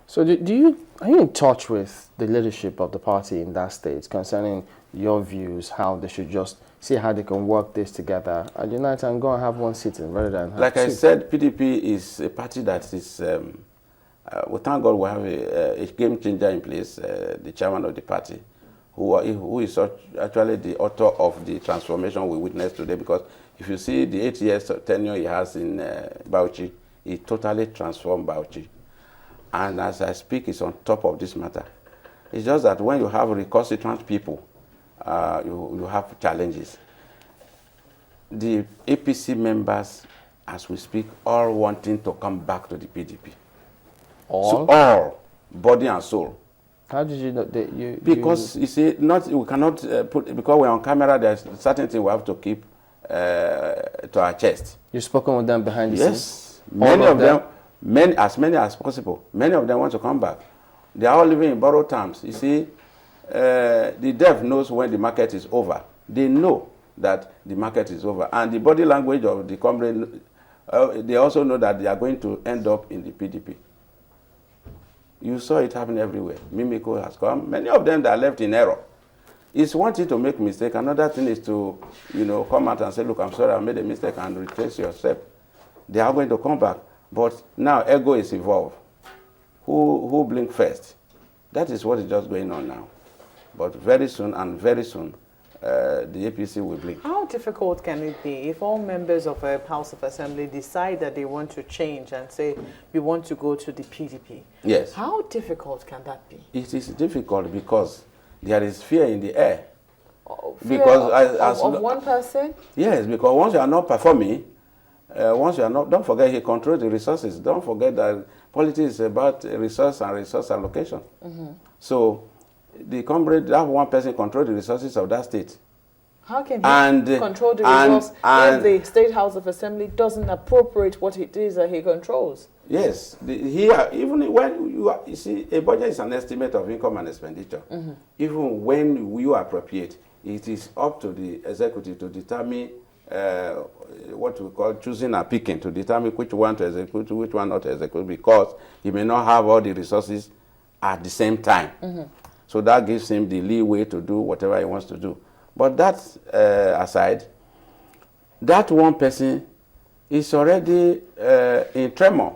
So are you in touch with the leadership of the party in that state concerning your views, how they should just see how they can work this together and unite and go and have one sitting rather than have Like two? I said, PDP is a party that is, we thank God we have a game changer in place, the chairman of the party, who is actually the author of the transformation we witnessed today. Because if you see the 8 years tenure he has in Bauchi, he totally transformed Bauchi. And as I speak, he's on top of this matter. It's just that when you have recalcitrant people, you have challenges. The APC members, as we speak, all wanting to come back to the PDP. All? So all, body and soul. How did you know that you... Because, you see, we cannot because we're on camera, there's certain things we have to keep to our chest. You've spoken with them behind the scenes? Yes. Many of them, as many as possible. Many of them want to come back. They are all living in borrowed terms. You see, the dev knows when the market is over. They know that the market is over. And the body language of the comrade, they also know that they are going to end up in the PDP. You saw it happen everywhere. Mimiko has come. Many of them that are left in error. It's one thing to make mistake. Another thing is to, come out and say, look, I'm sorry, I made a mistake, and retrace your step. They are going to come back. But now ego is involved. Who blink first? That is what is just going on now. But very soon, the APC will blink. How difficult can it be if all members of a House of Assembly decide that they want to change and say, we want to go to the PDP? Yes. How difficult can that be? It is difficult because there is fear in the air. Fear because of one person? Yes, because once you are not performing, don't forget he controls the resources. Don't forget that politics is about resource and resource allocation. So the comrade, that one person controls the resources of that state. How can he control the resource if the State House of Assembly doesn't appropriate what it is that he controls? Yes, even when you see, a budget is an estimate of income and expenditure. Even when you appropriate, it is up to the executive to determine what we call choosing and picking, to determine which one to execute, which one not to execute, because he may not have all the resources at the same time. So that gives him the leeway to do whatever he wants to do. But that aside, that one person is already in tremor,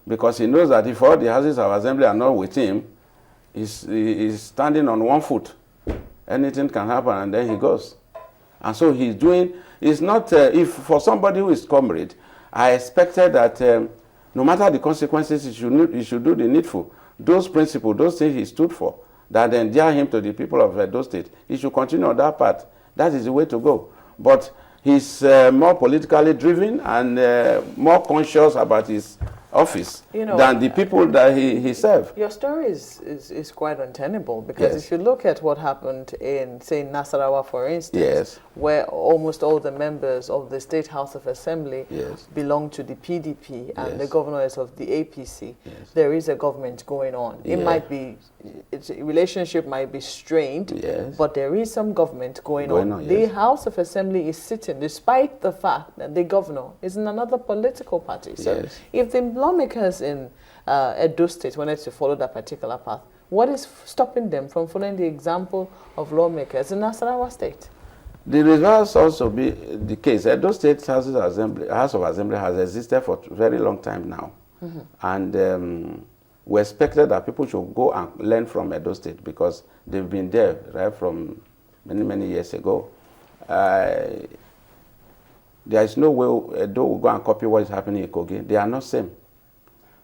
because he knows that if all the houses of assembly are not with him, he's standing on one foot. Anything can happen, and then he goes. And so he's doing, it's not, if for somebody who is comrade, I expected that no matter the consequences, he should do the needful. Those principles, those things he stood for, that endear him to the people of Edo State, he should continue on that path. That is the way to go. But he's more politically driven and more conscious about his office than the people that he served. Your story is quite untenable, because Yes. if you look at what happened in, say, Nasarawa, for instance, Yes. where almost all the members of the State House of Assembly Yes. belong to the PDP and Yes. the governor is of the APC, Yes. there is a government going on. It Yeah. might be, relationship might be strained, Yes. but there is some government going on. The Yes. House of Assembly is sitting, despite the fact that the governor is in another political party. So Yes. if the lawmakers in Edo State wanted to follow that particular path, what is stopping them from following the example of lawmakers in Nasarawa State? The reverse also be the case. Edo State House of Assembly has existed for a very long time now. And we expected that people should go and learn from Edo State, because they've been there right from many, many years ago. There is no way Edo will go and copy what is happening in Kogi. They are not same,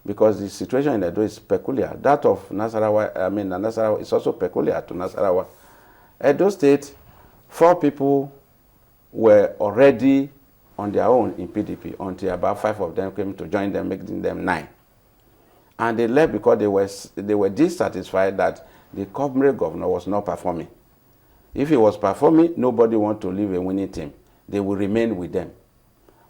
because the situation in Edo is peculiar. That of Nasarawa, Nasarawa is also peculiar to Nasarawa. Edo State, 4 people were already on their own in PDP until about 5 of them came to join them, making them 9. And they left because they were dissatisfied that the comrade governor was not performing. If he was performing, nobody want to leave a winning team. They will remain with them.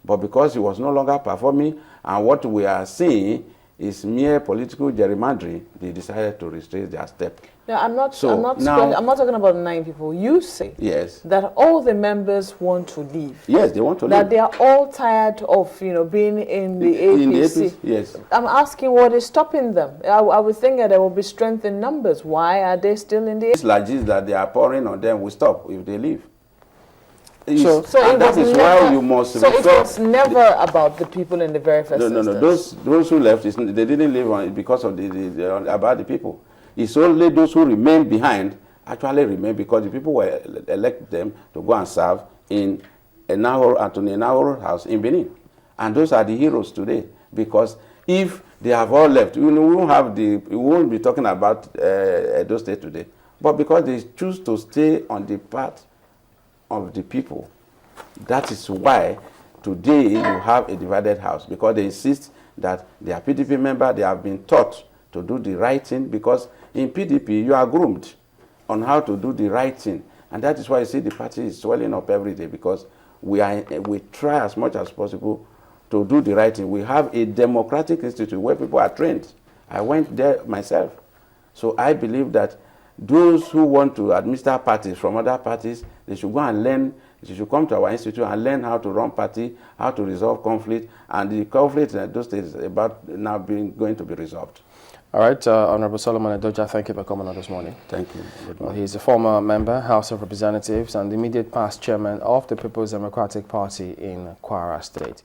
But because he was no longer performing, and what we are seeing is mere political gerrymandering, they decided to restrain their step. No, I'm not. So I'm not. now- I'm not talking about 9 people. You say Yes. that all the members want to leave. Yes, they want to That leave. they are all tired of being in the APC. In the APC, yes. I'm asking what is stopping them. I would think that there will be strength in numbers. Why are they still in the These largesse that they are pouring on them will stop if they leave. So- And that is why you must So it refer. was never about the people in the very first No. instance. Those who left, they didn't leave on it because of about the people. It's only those who remain behind actually remain because the people were elect them to go and serve in Anthony Enahoro house in Benin, and those are the heroes today. Because if they have all left, we won't be talking about Edo State today. But because they choose to stay on the path of the people, that is why today you have a divided house, because they insist that they are PDP member, they have been taught to do the right thing, because in PDP you are groomed on how to do the right thing, and that is why you see the party is swelling up every day, because we try as much as possible to do the right thing. We have a democratic institute where people are trained. I went there myself. So I believe that those who want to administer parties from other parties, they should go and learn. They should come to our institute and learn how to run party, how to resolve conflict, and the conflict in those states is about now going to be resolved. All right, Honorable Solomon Edojah, thank you for coming on this morning. Thank you. Good Well, morning. he's a former member, House of Representatives, and the immediate past chairman of the People's Democratic Party in Kwara State.